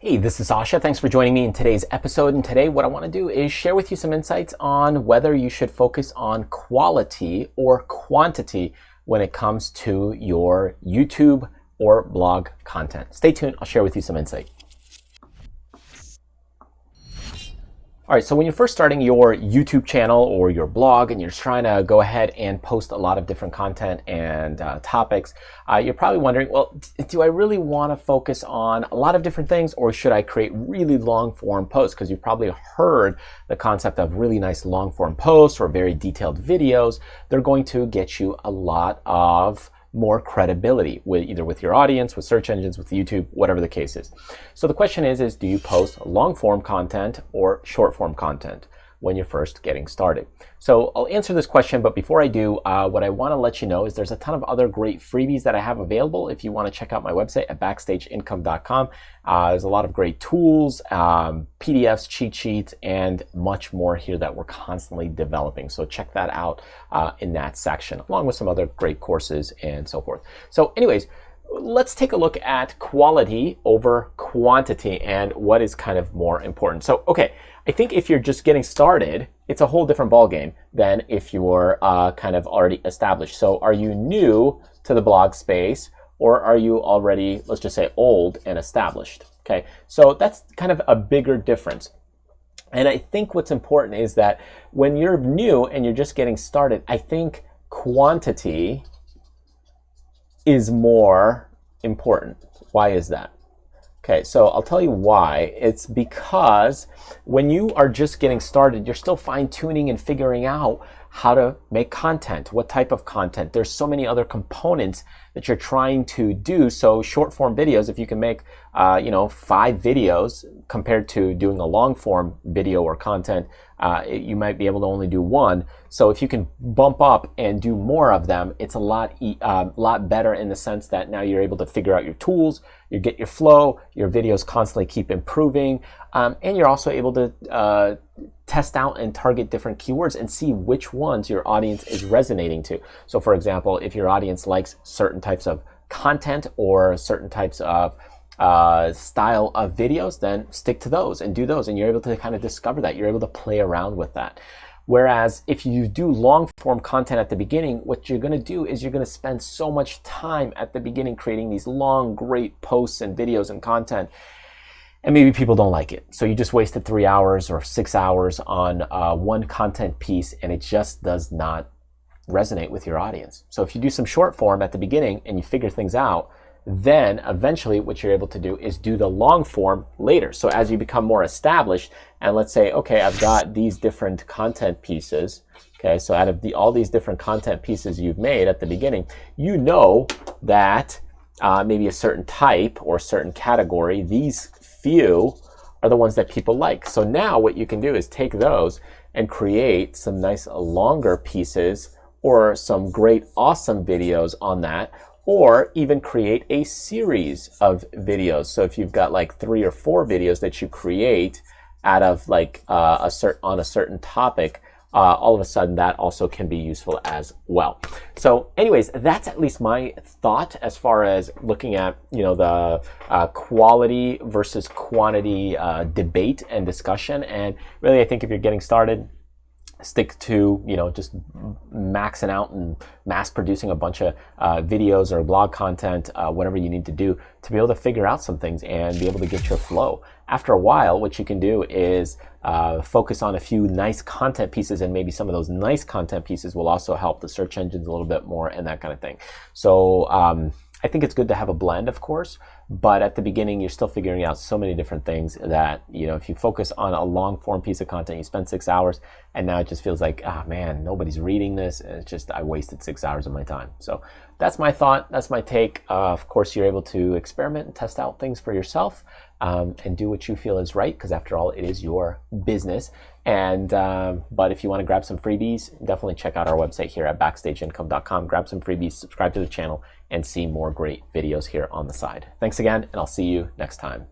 Hey, this is Sasha. Thanks for joining me in today's episode. And today what I want to do is share with you some insights on whether you should focus on quality or quantity when it comes to your YouTube or blog content. Stay tuned. I'll share with you some insight. All right, so when you're first starting your YouTube channel or your blog and you're trying to go ahead and post a lot of different content and topics, you're probably wondering, well, do I really want to focus on a lot of different things, or should I create really long form posts? Because you've probably heard the concept of really nice long form posts or very detailed videos. They're going to get you a lot of more credibility with either with your audience, with search engines, with YouTube, whatever the case is. So the question is do you post long form content or short form content when you're first getting started? So I'll answer this question, but before I do, what I want to let you know is there's a ton of other great freebies that I have available if you want to check out my website at backstageincome.com. There's a lot of great tools, PDFs, cheat sheets, and much more here that we're constantly developing. So check that out in that section, along with some other great courses and so forth. So anyways, let's take a look at quality over quantity and what is kind of more important. So, okay, I think if you're just getting started, it's a whole different ballgame than if you're kind of already established. So are you new to the blog space, or are you already, let's just say, old and established? Okay, so that's kind of a bigger difference. And I think what's important is that when you're new and you're just getting started, I think quantity is more important. Why is that? Okay, so I'll tell you why. It's because when you are just getting started, you're still fine-tuning and figuring out how to make content, what type of content. There's so many other components that you're trying to do. So short form videos, if you can make 5 videos compared to doing a long form video or content, you might be able to only do 1. So if you can bump up and do more of them, it's a lot better in the sense that now you're able to figure out your tools, you get your flow, your videos constantly keep improving, and you're also able to test out and target different keywords and see which ones your audience is resonating to. So for example, if your audience likes certain types of content or certain types of style of videos, then stick to those and do those, and you're able to kind of discover that. You're able to play around with that. Whereas if you do long form content at the beginning, what you're going to do is you're going to spend so much time at the beginning creating these long, great posts and videos and content, and maybe people don't like it. So you just wasted 3 hours or 6 hours on one content piece, and it just does not resonate with your audience. So if you do some short form at the beginning and you figure things out, then eventually what you're able to do is do the long form later. So as you become more established, and let's say, okay, I've got these different content pieces. Okay, so out of all these different content pieces you've made at the beginning, you know that maybe a certain type or certain category, these few are the ones that people like. So now what you can do is take those and create some nice longer pieces or some great awesome videos on that, or even create a series of videos. So if you've got like 3 or 4 videos that you create out of like on a certain topic, all of a sudden that also can be useful as well. So anyways, that's at least my thought as far as looking at the quality versus quantity debate and discussion. And really, I think if you're getting started, stick to just maxing out and mass producing a bunch of videos or blog content, whatever you need to do to be able to figure out some things and be able to get your flow. After a while, what you can do is focus on a few nice content pieces, and maybe some of those nice content pieces will also help the search engines a little bit more and that kind of thing. So I think it's good to have a blend, of course, but at the beginning, you're still figuring out so many different things that, if you focus on a long form piece of content, you spend 6 hours, and now it just feels like, man, nobody's reading this. And it's just, I wasted 6 hours of my time. So that's my thought. That's my take. Of course, you're able to experiment and test out things for yourself and do what you feel is right, because after all, it is your business. And but if you want to grab some freebies, definitely check out our website here at backstageincome.com. Grab some freebies, subscribe to the channel, and see more great videos here on the side. Thanks again, and I'll see you next time.